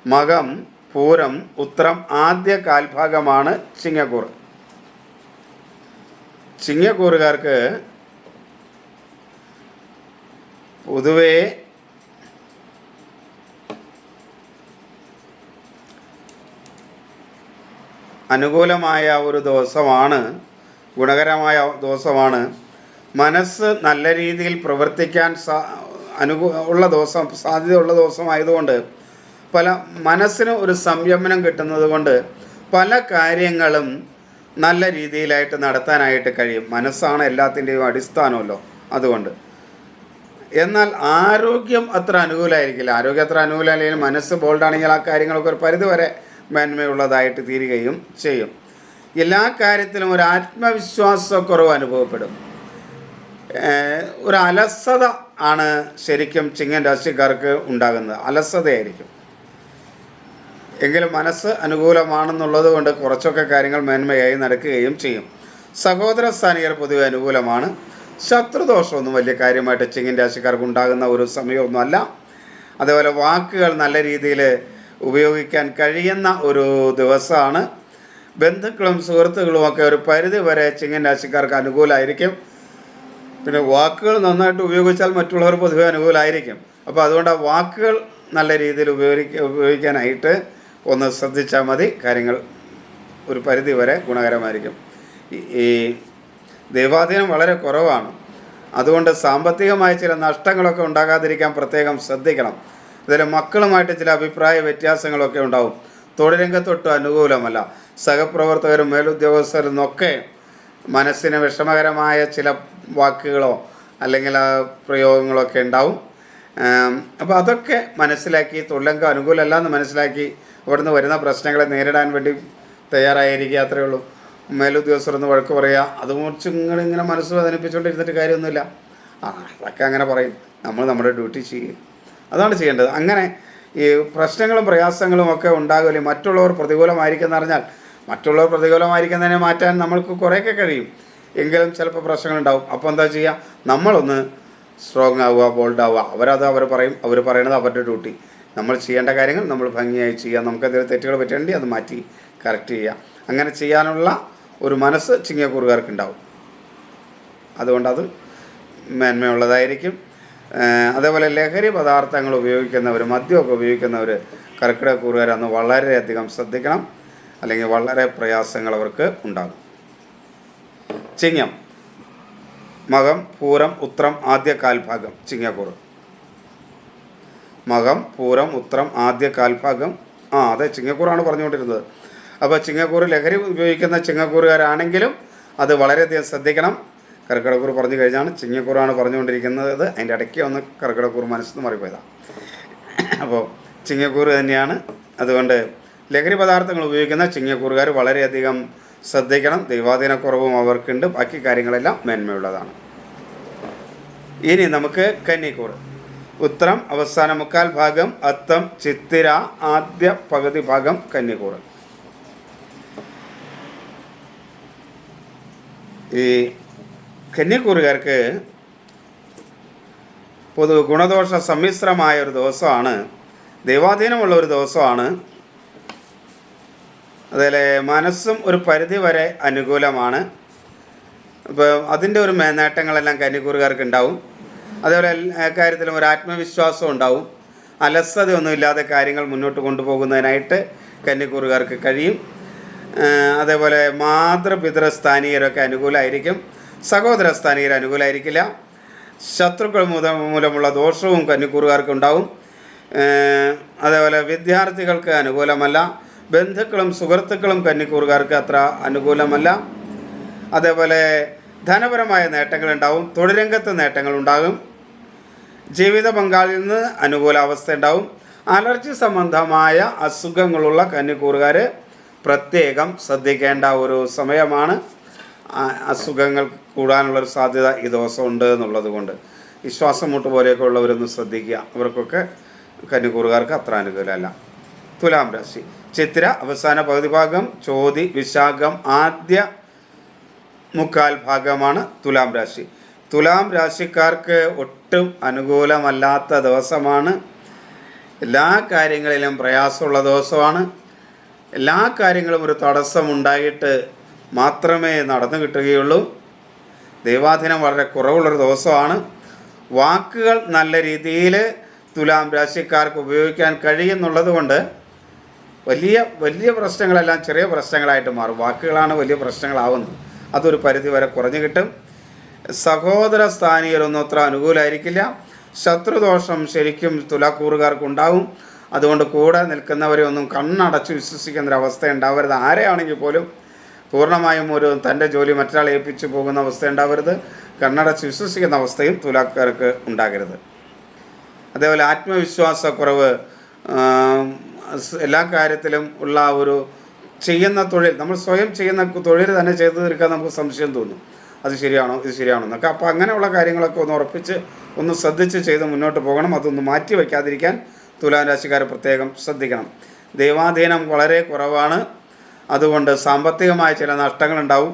മകം, പൂരം, ഉത്രം ആദ്യ കാൽഭാഗമാണ് ചിങ്ങക്കൂറ്. ചിങ്ങക്കൂറുകാർക്ക് പൊതുവേ അനുകൂലമായ ഒരു ദിവസമാണ്, ഗുണകരമായ ദിവസമാണ്. മനസ്സ് നല്ല രീതിയിൽ പ്രവർത്തിക്കാൻ ഉള്ള ദിവസം, സാധ്യതയുള്ള ദിവസമായതുകൊണ്ട് മനസ്സിന് ഒരു സംയമനം കിട്ടുന്നത് കൊണ്ട് പല കാര്യങ്ങളും നല്ല രീതിയിലായിട്ട് നടത്താനായിട്ട് കഴിയും. മനസ്സാണ് എല്ലാത്തിൻ്റെയും അടിസ്ഥാനമല്ലോ. അതുകൊണ്ട് എന്നാൽ ആരോഗ്യം അത്ര അനുകൂലമായിരിക്കില്ല. ആരോഗ്യം അത്ര അനുകൂലമല്ലെങ്കിൽ മനസ്സ് ബോൾഡാണെങ്കിൽ ആ കാര്യങ്ങളൊക്കെ ഒരു പരിധിവരെ മേന്മയുള്ളതായിട്ട് തീരുകയും ചെയ്യും. എല്ലാ കാര്യത്തിലും ഒരു ആത്മവിശ്വാസക്കുറവ് അനുഭവപ്പെടും. ഒരു അലസത ആണ് ശരിക്കും ചിങ്ങൻ രാശിക്കാർക്ക് ഉണ്ടാകുന്നത്. അലസതയായിരിക്കും. എങ്കിലും മനസ്സ് അനുകൂലമാണെന്നുള്ളത് കൊണ്ട് കുറച്ചൊക്കെ കാര്യങ്ങൾ മേന്മയായി നടക്കുകയും ചെയ്യും. സഹോദര സ്ഥാനീയർ പൊതുവെ അനുകൂലമാണ്. ശത്രുദോഷമൊന്നും വലിയ കാര്യമായിട്ട് ചിങ്ങൻ രാശിക്കാർക്ക് ഉണ്ടാകുന്ന ഒരു സമയമൊന്നുമല്ല. അതേപോലെ വാക്കുകൾ നല്ല രീതിയിൽ ഉപയോഗിക്കാൻ കഴിയുന്ന ഒരു ദിവസമാണ്. ബന്ധുക്കളും സുഹൃത്തുക്കളുമൊക്കെ ഒരു പരിധി വരെ ചിങ്ങൻ രാശിക്കാർക്ക് അനുകൂലമായിരിക്കും. പിന്നെ വാക്കുകൾ നന്നായിട്ട് ഉപയോഗിച്ചാൽ മറ്റുള്ളവർ പൊതുവെ അനുകൂലമായിരിക്കും. അപ്പോൾ അതുകൊണ്ട് ആ വാക്കുകൾ നല്ല രീതിയിൽ ഉപയോഗിക്കാനായിട്ട് ഒന്ന് ശ്രദ്ധിച്ചാൽ മതി. കാര്യങ്ങൾ ഒരു പരിധി വരെ ഗുണകരമായിരിക്കും. ഈ ദൈവാധീനം വളരെ കുറവാണ്. അതുകൊണ്ട് സാമ്പത്തികമായ ചില നഷ്ടങ്ങളൊക്കെ ഉണ്ടാകാതിരിക്കാൻ പ്രത്യേകം ശ്രദ്ധിക്കണം. ഇതിൽ മക്കളുമായിട്ട് ചില അഭിപ്രായ വ്യത്യാസങ്ങളൊക്കെ ഉണ്ടാവും. തൊഴിൽ രംഗത്തൊട്ടും അനുകൂലമല്ല. സഹപ്രവർത്തകരും മേലുദ്യോഗസ്ഥരും എന്നൊക്കെ മനസ്സിന് വിഷമകരമായ ചില വാക്കുകളോ അല്ലെങ്കിൽ പ്രയോഗങ്ങളൊക്കെ ഉണ്ടാവും. അപ്പോൾ അതൊക്കെ മനസ്സിലാക്കി തൊഴിലംഗം അനുകൂലമല്ല എന്ന് മനസ്സിലാക്കി അവിടുന്ന് വരുന്ന പ്രശ്നങ്ങളെ നേരിടാൻ വേണ്ടി തയ്യാറായിരിക്കുക. അത്രയേ ഉള്ളൂ. മേലുദ്യോഗസ്ഥരൊന്ന് വഴക്ക് പറയുക, അത് മുറിച്ച് ഇങ്ങനെ മനസ്സ് വേദനിപ്പിച്ചുകൊണ്ടിരുന്നിട്ട് കാര്യമൊന്നുമില്ല. അതൊക്കെ അങ്ങനെ പറയും. നമ്മൾ നമ്മുടെ ഡ്യൂട്ടി ചെയ്യുക, അതാണ് ചെയ്യേണ്ടത്. അങ്ങനെ ഈ പ്രശ്നങ്ങളും പ്രയാസങ്ങളും ഒക്കെ ഉണ്ടാകില്ല. മറ്റുള്ളവർ പ്രതികൂലമായിരിക്കുമെന്ന് അറിഞ്ഞാൽ മറ്റുള്ളവർ പ്രതികൂലമായിരിക്കുന്നതിനെ മാറ്റാൻ നമ്മൾക്ക് കുറേയൊക്കെ കഴിയും. എങ്കിലും ചിലപ്പോൾ പ്രശ്നങ്ങളുണ്ടാവും. അപ്പോൾ എന്താ ചെയ്യുക, നമ്മളൊന്ന് സ്ട്രോങ് ആവുക, ബോൾഡ് ആവുക. അവർ പറയും, അവർ പറയണത് അവരുടെ ഡ്യൂട്ടി. നമ്മൾ ചെയ്യേണ്ട കാര്യങ്ങൾ നമ്മൾ ഭംഗിയായി ചെയ്യുക. നമുക്കതിൽ തെറ്റുകൾ പറ്റേണ്ടി അത് മാറ്റി കറക്റ്റ് ചെയ്യുക. അങ്ങനെ ചെയ്യാനുള്ള ഒരു മനസ്സ് ചിങ്ങക്കൂറുകാർക്ക് ഉണ്ടാവും. അതുകൊണ്ടത് മേന്മയുള്ളതായിരിക്കും. അതേപോലെ ലഹരി പദാർത്ഥങ്ങൾ ഉപയോഗിക്കുന്നവർ, മദ്യമൊക്കെ ഉപയോഗിക്കുന്നവർ കർക്കിടകക്കൂറുകാർ അന്ന് വളരെയധികം ശ്രദ്ധിക്കണം, അല്ലെങ്കിൽ വളരെ പ്രയാസങ്ങൾ അവർക്ക് ഉണ്ടാകും. ചിങ്ങം, മകം, പൂരം, ഉത്രം ആദ്യ കാൽഭാഗം ചിങ്ങക്കൂറ്. മകം, പൂരം, ഉത്രം ആദ്യ കാൽഭാഗം. അതെ, ചിങ്ങക്കൂറാണ് പറഞ്ഞുകൊണ്ടിരുന്നത്. അപ്പോൾ ചിങ്ങക്കൂറ് ലഹരി ഉപയോഗിക്കുന്ന ചിങ്ങക്കൂറുകാരാണെങ്കിലും അത് വളരെയധികം ശ്രദ്ധിക്കണം. കർക്കിടകക്കൂറ് പറഞ്ഞു കഴിഞ്ഞാണ് ചിങ്ങക്കൂറാണ് പറഞ്ഞുകൊണ്ടിരിക്കുന്നത്. അതിൻ്റെ ഇടയ്ക്ക് ഒന്ന് കർക്കിടകക്കൂറ് മനസ്സിൽ മാറിപ്പോയതാണ്. അപ്പോൾ ചിങ്ങക്കൂറ് തന്നെയാണ്. അതുകൊണ്ട് ലഹരി പദാർത്ഥങ്ങൾ ഉപയോഗിക്കുന്ന ചിങ്ങക്കൂറുകാർ വളരെയധികം ശ്രദ്ധിക്കണം. ദൈവാധീനക്കുറവും അവർക്കുണ്ട്. ബാക്കി കാര്യങ്ങളെല്ലാം മേന്മയുള്ളതാണ്. ഇനി നമുക്ക് കന്നിക്കൂറ്. ഉത്രം അവസാന മുക്കാൽ ഭാഗം, അത്തം, ചിത്തിര ആദ്യ പകുതി ഭാഗം കന്നിക്കൂറ്. ഈ കന്യക്കൂറുകാർക്ക് ഗുണദോഷ സമ്മിശ്രമായ ഒരു ദിവസമാണ്, ദൈവാധീനമുള്ള ഒരു ദിവസമാണ്. അതുപോലെ മനസ്സും ഒരു പരിധി വരെ അനുകൂലമാണ്. അപ്പോൾ അതിൻ്റെ ഒരു നേട്ടങ്ങളെല്ലാം കന്യക്കൂറുകാർക്ക് ഉണ്ടാവും. അതേപോലെ എല്ലാ കാര്യത്തിലും ഒരു ആത്മവിശ്വാസം ഉണ്ടാവും. അലസതയൊന്നുമില്ലാതെ കാര്യങ്ങൾ മുന്നോട്ട് കൊണ്ടുപോകുന്നതിനായിട്ട് കന്യക്കൂറുകാർക്ക് കഴിയും. അതേപോലെ മാതൃപിതൃസ്ഥാനീയരൊക്കെ അനുകൂലമായിരിക്കും. സഹോദര സ്ഥാനീയർ അനുകൂലമായിരിക്കില്ല. ശത്രുക്കൾ മൂലമുള്ള ദോഷവും കന്യക്കൂറുകാർക്ക് ഉണ്ടാവും. അതേപോലെ വിദ്യാർത്ഥികൾക്ക് അനുകൂലമല്ല. ബന്ധുക്കളും സുഹൃത്തുക്കളും കന്യക്കൂറുകാർക്ക് അത്ര അനുകൂലമല്ല. അതേപോലെ ധനപരമായ നേട്ടങ്ങളുണ്ടാവും. തൊഴിൽരംഗത്ത് നേട്ടങ്ങളുണ്ടാകും. ജീവിത പങ്കാളിയിൽ നിന്ന് അനുകൂല അവസ്ഥ ഉണ്ടാവും. അലർജി സംബന്ധമായ അസുഖങ്ങളുള്ള കന്യക്കൂറുകാർ പ്രത്യേകം ശ്രദ്ധിക്കേണ്ട ഒരു സമയമാണ്. അസുഖങ്ങൾ കൂടാനുള്ളൊരു സാധ്യത ഈ ദിവസം ഉണ്ട് എന്നുള്ളത് കൊണ്ട് ഈ ശ്വാസം മുട്ട് പോലെയൊക്കെ ഉള്ളവരൊന്ന് ശ്രദ്ധിക്കുക. അവർക്കൊക്കെ കന്യക്കൂറുകാർക്ക് അത്ര അനുകൂലമല്ല. തുലാം രാശി. ചിത്തിര അവസാന പകുതി ഭാഗം, ചോതി, വിശാഖം ആദ്യ മുക്കാൽ ഭാഗമാണ് തുലാം രാശി. തുലാം രാശിക്കാർക്ക് ഒട്ടും അനുകൂലമല്ലാത്ത ദിവസമാണ്. എല്ലാ കാര്യങ്ങളിലും പ്രയാസമുള്ള ദിവസമാണ്. എല്ലാ കാര്യങ്ങളും ഒരു തടസ്സമുണ്ടായിട്ട് മാത്രമേ നടന്നു കിട്ടുകയുള്ളൂ. ദൈവാധീനം വളരെ കുറവുള്ളൊരു ദിവസമാണ്. വാക്കുകൾ നല്ല രീതിയിൽ തുലാം രാശിക്കാർക്ക് ഉപയോഗിക്കാൻ കഴിയുന്നുള്ളത് കൊണ്ട് വലിയ വലിയ പ്രശ്നങ്ങളെല്ലാം ചെറിയ പ്രശ്നങ്ങളായിട്ട് മാറും. വാക്കുകളാണ് വലിയ പ്രശ്നങ്ങളാവുന്നത്. അതൊരു പരിധി വരെ കുറഞ്ഞു കിട്ടും. സഹോദര സ്ഥാനീയരൊന്നും അത്ര അനുകൂലമായിരിക്കില്ല. ശത്രുദോഷം ശരിക്കും തുലാക്കൂറുകാർക്കുണ്ടാവും. അതുകൊണ്ട് കൂടെ നിൽക്കുന്നവരെ ഒന്നും കണ്ണടച്ച് വിശ്വസിക്കുന്നൊരവസ്ഥ ഉണ്ടാവരുത്. ആരെയാണെങ്കിൽ പോലും പൂർണ്ണമായും തൻ്റെ ജോലി മറ്റൊരാളെ ഏൽപ്പിച്ചു പോകുന്ന അവസ്ഥ ഉണ്ടാവരുത്. കണ്ണടച്ച് വിശ്വസിക്കുന്ന അവസ്ഥയും തുലാക്കാർക്ക് ഉണ്ടാകരുത്. അതേപോലെ ആത്മവിശ്വാസക്കുറവ്, എല്ലാ കാര്യത്തിലും ഉള്ള ഒരു ചെയ്യുന്ന തൊഴിൽ, നമ്മൾ സ്വയം ചെയ്യുന്ന തൊഴിൽ തന്നെ ചെയ്തു തീർക്കാൻ നമുക്ക് സംശയം തോന്നും. അത് ശരിയാണോ, ഇത് ശരിയാണോ എന്നൊക്കെ. അപ്പോൾ അങ്ങനെയുള്ള കാര്യങ്ങളൊക്കെ ഒന്ന് ഉറപ്പിച്ച് ഒന്ന് ശ്രദ്ധിച്ച് ചെയ്ത് മുന്നോട്ട് പോകണം. അതൊന്ന് മാറ്റി വയ്ക്കാതിരിക്കാൻ തുലാം രാശിക്കാർ പ്രത്യേകം ശ്രദ്ധിക്കണം. ദൈവാധീനം വളരെ കുറവാണ്. അതുകൊണ്ട് സാമ്പത്തികമായ ചില നഷ്ടങ്ങളുണ്ടാവും.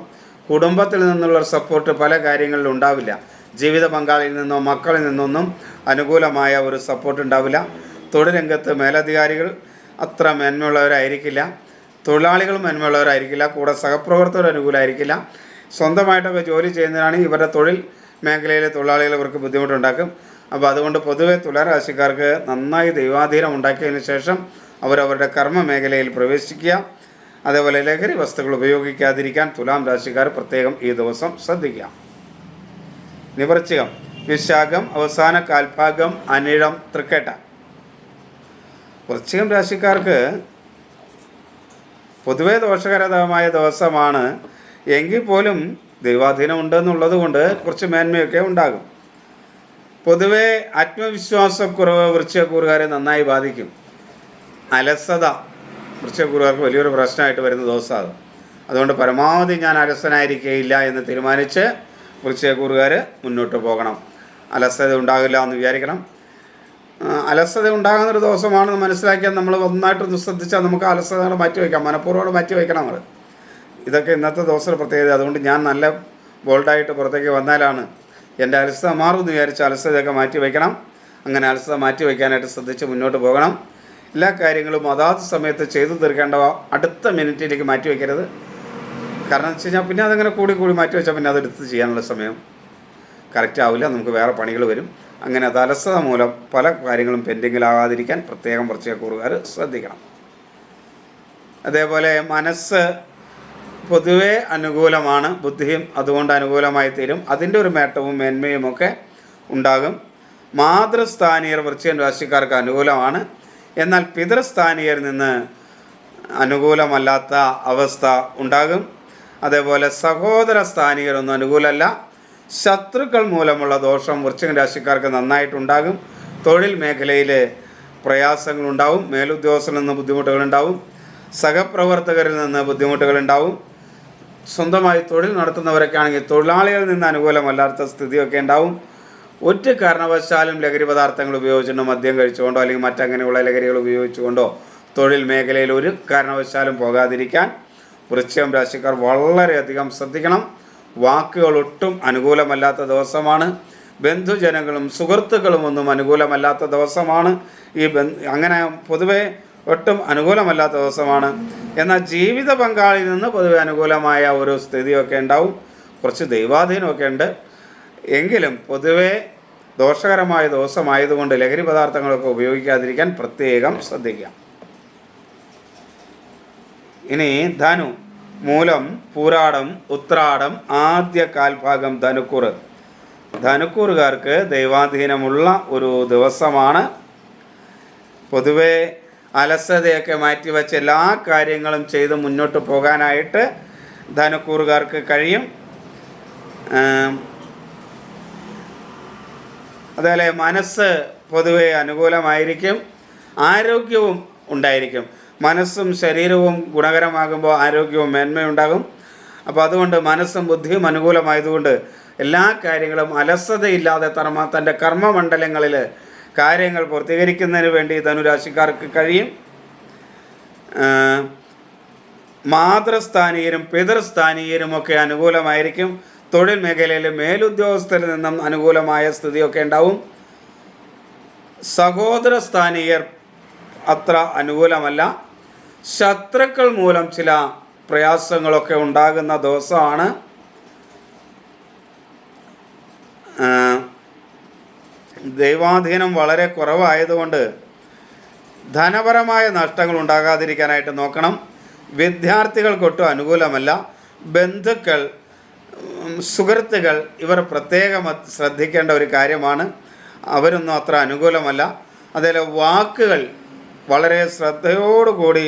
കുടുംബത്തിൽ നിന്നുള്ള സപ്പോർട്ട് പല കാര്യങ്ങളിലും ഉണ്ടാവില്ല. ജീവിത പങ്കാളിയിൽ നിന്നോ മക്കളിൽ നിന്നൊന്നും അനുകൂലമായ ഒരു സപ്പോർട്ട് ഉണ്ടാവില്ല. തൊഴിൽ രംഗത്ത് മേലധികാരികൾ അത്ര മേന്മയുള്ളവരായിരിക്കില്ല. തൊഴിലാളികളും മേന്മയുള്ളവരായിരിക്കില്ല. കൂടെ സഹപ്രവർത്തകർ അനുകൂലമായിരിക്കില്ല. സ്വന്തമായിട്ടൊക്കെ ജോലി ചെയ്യുന്നതിനാണെങ്കിൽ ഇവരുടെ തൊഴിൽ മേഖലയിലെ തൊഴിലാളികൾ ഇവർക്ക് ബുദ്ധിമുട്ടുണ്ടാക്കും. അപ്പോൾ അതുകൊണ്ട് പൊതുവെ തുലാരാശിക്കാർക്ക് നന്നായി ദൈവാധീനം ഉണ്ടാക്കിയതിന് ശേഷം അവരവരുടെ കർമ്മ മേഖലയിൽ പ്രവേശിക്കുക. അതേപോലെ ലഹരി വസ്തുക്കൾ ഉപയോഗിക്കാതിരിക്കാൻ തുലാം രാശിക്കാർ പ്രത്യേകം ഈ ദിവസം ശ്രദ്ധിക്കുക. വൃശ്ചികം. വിശാഖം അവസാന കാൽഭാഗം, അനിഴം, തൃക്കേട്ട. വൃശ്ചികം രാശിക്കാർക്ക് പൊതുവേ ദോഷകരമായ ദിവസമാണ്. എങ്കിൽ പോലും ദൈവാധീനം ഉണ്ടെന്നുള്ളത് കൊണ്ട് കുറച്ച് മേന്മയൊക്കെ ഉണ്ടാകും. പൊതുവേ ആത്മവിശ്വാസക്കുറവ് വൃശ്ചികക്കൂറുകാരെ നന്നായി ബാധിക്കും. അലസത വൃശ്ചികക്കൂറുകാർക്ക് വലിയൊരു പ്രശ്നമായിട്ട് വരുന്ന ദിവസമാണ്. അതുകൊണ്ട് പരമാവധി ഞാൻ അലസനായിരിക്കുകയില്ല എന്ന് തീരുമാനിച്ച് വൃശ്ചികക്കൂറുകാർ മുന്നോട്ട് പോകണം. അലസത ഉണ്ടാകില്ല എന്ന് വിചാരിക്കണം. അലസത ഉണ്ടാകുന്നൊരു ദിവസമാണെന്ന് മനസ്സിലാക്കിയാൽ നമ്മൾ ഒന്നായിട്ടൊന്ന് ശ്രദ്ധിച്ചാൽ നമുക്ക് അലസതകൾ മാറ്റി വയ്ക്കാം. മനഃപൂർവ്വം മാറ്റി വയ്ക്കണം നമ്മൾ. ഇതൊക്കെ ഇന്നത്തെ ദിവസം പ്രത്യേകത. അതുകൊണ്ട് ഞാൻ നല്ല ബോൾഡായിട്ട് പുറത്തേക്ക് വന്നാലാണ് എൻ്റെ അലസത മാറുമെന്ന് വിചാരിച്ച് അലസതയൊക്കെ മാറ്റി വയ്ക്കണം. അങ്ങനെ അലസത മാറ്റി വയ്ക്കാനായിട്ട് ശ്രദ്ധിച്ച് മുന്നോട്ട് പോകണം. എല്ലാ കാര്യങ്ങളും അതാത് സമയത്ത് ചെയ്തു തീർക്കേണ്ടവ അടുത്ത മിനിറ്റിലേക്ക് മാറ്റി വയ്ക്കരുത്. കാരണം എന്ന് വെച്ച് കഴിഞ്ഞാൽ പിന്നെ അതങ്ങനെ കൂടി മാറ്റി വെച്ചാൽ പിന്നെ അതെടുത്ത് ചെയ്യാനുള്ള സമയം കറക്റ്റ് ആവില്ല, നമുക്ക് വേറെ പണികൾ വരും. അങ്ങനെ അത് അലസത മൂലം പല കാര്യങ്ങളും പെൻഡിങ്ങിലാകാതിരിക്കാൻ പ്രത്യേകം വൃശ്ചികക്കൂറുകാർ ശ്രദ്ധിക്കണം. അതേപോലെ മനസ്സ് പൊതുവേ അനുകൂലമാണ്, ബുദ്ധിയും അതുകൊണ്ട് അനുകൂലമായി തീരും. അതിൻ്റെ ഒരു നേട്ടവും മേന്മയും ഒക്കെ ഉണ്ടാകും. മാതൃസ്ഥാനീയർ വൃശ്ചിക രാശിക്കാർക്ക് അനുകൂലമാണ്. എന്നാൽ പിതൃസ്ഥാനീയരിൽ നിന്ന് അനുകൂലമല്ലാത്ത അവസ്ഥ ഉണ്ടാകും. അതേപോലെ സഹോദര സ്ഥാനീയരൊന്നും അനുകൂലമല്ല. ശത്രുക്കൾ മൂലമുള്ള ദോഷം വൃശ്ചിക രാശിക്കാർക്ക് നന്നായിട്ടുണ്ടാകും. തൊഴിൽ മേഖലയിൽ പ്രയാസങ്ങളുണ്ടാവും. മേലുദ്യോഗസ്ഥരിൽ നിന്ന് ബുദ്ധിമുട്ടുകളുണ്ടാവും. സഹപ്രവർത്തകരിൽ നിന്ന് ബുദ്ധിമുട്ടുകളുണ്ടാവും. സ്വന്തമായി തൊഴിൽ നടത്തുന്നവരൊക്കെ ആണെങ്കിൽ തൊഴിലാളികളിൽ നിന്ന് അനുകൂലമല്ലാത്ത സ്ഥിതിയൊക്കെ ഉണ്ടാവും. ഒറ്റ കാരണവശാലും ലഹരി പദാർത്ഥങ്ങൾ ഉപയോഗിച്ചുകൊണ്ടോ മദ്യം കഴിച്ചുകൊണ്ടോ അല്ലെങ്കിൽ മറ്റങ്ങനെയുള്ള ലഹരികൾ ഉപയോഗിച്ചുകൊണ്ടോ തൊഴിൽ മേഖലയിൽ ഒരു കാരണവശാലും പോകാതിരിക്കാൻ വൃശ്ചികം രാശിക്കാർ വളരെയധികം ശ്രദ്ധിക്കണം. വാക്കുകൾ ഒട്ടും അനുകൂലമല്ലാത്ത ദിവസമാണ്. ബന്ധുജനങ്ങളും സുഹൃത്തുക്കളും ഒന്നും അനുകൂലമല്ലാത്ത ദിവസമാണ്. അങ്ങനെ പൊതുവെ ഒട്ടും അനുകൂലമല്ലാത്ത ദിവസമാണ്. എന്നാൽ ജീവിത പങ്കാളിയിൽ നിന്ന് പൊതുവെ അനുകൂലമായ ഒരു സ്ഥിതിയൊക്കെ ഉണ്ടാവും. കുറച്ച് ദൈവാധീനമൊക്കെ ഉണ്ട്. എങ്കിലും പൊതുവെ ദോഷകരമായ ദിവസമായതുകൊണ്ട് ലഹരി പദാർത്ഥങ്ങളൊക്കെ ഉപയോഗിക്കാതിരിക്കാൻ പ്രത്യേകം ശ്രദ്ധിക്കാം. ഇനി ധനു, മൂലം, പൂരാടം, ഉത്രാടം, ആദ്യ കാൽഭാഗം ധനുക്കൂറ്. ധനുക്കൂറുകാർക്ക് ദൈവാധീനമുള്ള ഒരു ദിവസമാണ്. പൊതുവെ അലസതയൊക്കെ മാറ്റിവെച്ച് എല്ലാ കാര്യങ്ങളും ചെയ്ത് മുന്നോട്ട് പോകാനായിട്ട് ധനുക്കൂറുകാർക്ക് കഴിയും. അതുപോലെ മനസ്സ് പൊതുവെ അനുകൂലമായിരിക്കും. ആരോഗ്യവും ഉണ്ടായിരിക്കും. മനസ്സും ശരീരവും ഗുണകരമാകുമ്പോൾ ആരോഗ്യവും മേന്മയുണ്ടാകും. അപ്പോൾ അതുകൊണ്ട് മനസ്സും ബുദ്ധിയും അനുകൂലമായതുകൊണ്ട് എല്ലാ കാര്യങ്ങളും അലസതയില്ലാതെ തൻ്റെ കർമ്മമണ്ഡലങ്ങളിൽ കാര്യങ്ങൾ പൂർത്തീകരിക്കുന്നതിന് വേണ്ടി ധനുരാശിക്കാർക്ക് കഴിയും. മാതൃസ്ഥാനീയരും പിതൃസ്ഥാനീയരുമൊക്കെ അനുകൂലമായിരിക്കും. തൊഴിൽ മേഖലയിൽ മേലുദ്യോഗസ്ഥരിൽ നിന്നും അനുകൂലമായ സ്ഥിതിയൊക്കെ ഉണ്ടാവും. സഹോദര സ്ഥാനീയർ അത്ര അനുകൂലമല്ല. ശത്രുക്കൾ മൂലം ചില പ്രയാസങ്ങളൊക്കെ ഉണ്ടാകുന്ന ദിവസമാണ്. ദൈവാധീനം വളരെ കുറവായതുകൊണ്ട് ധനപരമായ നഷ്ടങ്ങൾ ഉണ്ടാകാതിരിക്കാനായിട്ട് നോക്കണം. വിദ്യാർത്ഥികൾക്കൊട്ടും അനുകൂലമല്ല. ബന്ധുക്കൾ, സുഹൃത്തുക്കൾ ഇവർ പ്രത്യേകം ശ്രദ്ധിക്കേണ്ട ഒരു കാര്യമാണ്. അവരൊന്നും അത്ര അനുകൂലമല്ല. അതേപോലെ വാക്കുകൾ വളരെ ശ്രദ്ധയോടുകൂടി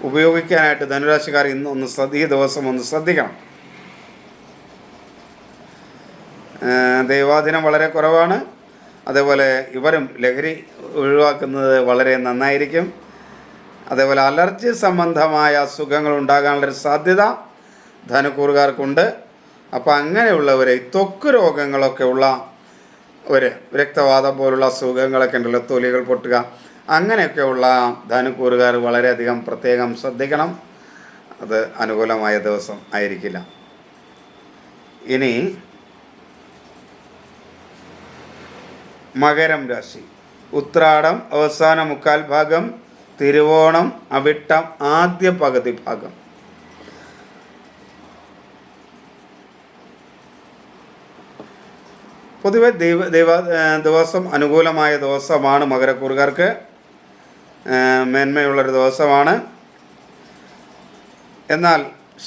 ഉപയോഗിക്കാനായിട്ട് ധനുരാശിക്കാർ ഈ ദിവസം ഒന്ന് ശ്രദ്ധിക്കണം. ദൈവാധീനം വളരെ കുറവാണ്. അതേപോലെ ഇവരും ലഹരി ഒഴിവാക്കുന്നത് വളരെ നന്നായിരിക്കും. അതേപോലെ അലർജി സംബന്ധമായ അസുഖങ്ങൾ ഉണ്ടാകാനുള്ളൊരു സാധ്യത ധനുക്കൂറുകാർക്കുണ്ട്. അപ്പോൾ അങ്ങനെയുള്ളവരെ ത്വക്ക് രോഗങ്ങളൊക്കെ ഉള്ള ഒരു രക്തവാതം പോലുള്ള അസുഖങ്ങളൊക്കെ ഉണ്ടല്ലോ, തൊലികൾ പൊട്ടുക, അങ്ങനെയൊക്കെയുള്ള ധനുക്കൂറുകാർ വളരെയധികം പ്രത്യേകം ശ്രദ്ധിക്കണം. അത് അനുകൂലമായ ദിവസം ആയിരിക്കില്ല. ഇനി മകരം രാശി. ഉത്രാടം അവസാന മുക്കാൽ ഭാഗം, തിരുവോണം അവിട്ടം ആദ്യ പകുതി ഭാഗം. പൊതുവെ ദിവസം അനുകൂലമായ ദിവസമാണ്. മകരക്കൂറുകാർക്ക് മേന്മയുള്ളൊരു ദിവസമാണ്. എന്നാൽ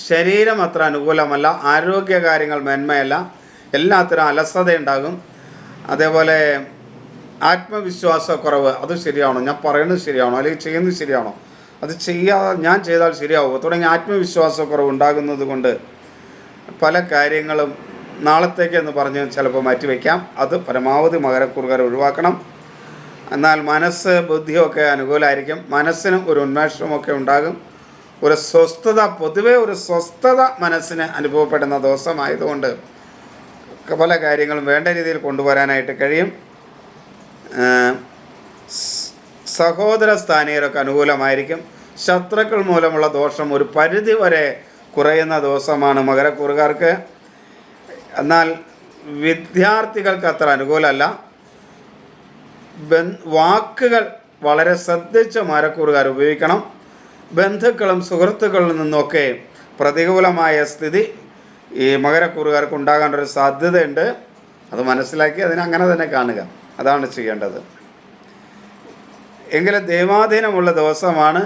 ശരീരം അത്ര അനുകൂലമല്ല. ആരോഗ്യകാര്യങ്ങൾ മേന്മയല്ല. എല്ലാത്തിനും അലസതയുണ്ടാകും. അതേപോലെ ആത്മവിശ്വാസക്കുറവ്, അത് ശരിയാണോ, ഞാൻ പറയുന്നത് ശരിയാണോ, അല്ലെങ്കിൽ ചെയ്യുന്നത് ശരിയാണോ, അത് ഞാൻ ചെയ്താൽ ശരിയാവുമോ തുടങ്ങി ആത്മവിശ്വാസക്കുറവ് ഉണ്ടാകുന്നത് കൊണ്ട് പല കാര്യങ്ങളും നാളത്തേക്കെന്ന് പറഞ്ഞ് ചിലപ്പോൾ മാറ്റിവെക്കാം. അത് പരമാവധി മകരക്കൂറുകാർ ഒഴിവാക്കണം. എന്നാൽ മനസ്സ് ബുദ്ധിയൊക്കെ അനുകൂലമായിരിക്കും. മനസ്സിനും ഒരു ഉന്മേഷമൊക്കെ ഉണ്ടാകും. ഒരു സ്വസ്ഥത, പൊതുവേ ഒരു സ്വസ്ഥത മനസ്സിന് അനുഭവപ്പെടുന്ന ദിവസമായതുകൊണ്ട് പല കാര്യങ്ങളും വേണ്ട രീതിയിൽ കൊണ്ടുവരാനായിട്ട് കഴിയും. സഹോദര സ്ഥാനീയരൊക്കെ അനുകൂലമായിരിക്കും. ശത്രുക്കൾ മൂലമുള്ള ദോഷം ഒരു പരിധി വരെ കുറയുന്ന ദിവസമാണ് മകരക്കൂറുകാർക്ക്. എന്നാൽ വിദ്യാർത്ഥികൾക്ക് അത്ര അനുകൂലമല്ല. വാക്കുകൾ വളരെ ശ്രദ്ധിച്ച് മകരക്കൂറുകാർ ഉപയോഗിക്കണം. ബന്ധുക്കളും സുഹൃത്തുക്കളിൽ നിന്നൊക്കെ പ്രതികൂലമായ സ്ഥിതി ഈ മകരക്കൂറുകാർക്ക് ഉണ്ടാകാനൊരു സാധ്യതയുണ്ട്. അത് മനസ്സിലാക്കി അതിനങ്ങനെ തന്നെ കാണുക, അതാണ് ചെയ്യേണ്ടത്. എങ്കിലും ദൈവാധീനമുള്ള ദിവസമാണ്.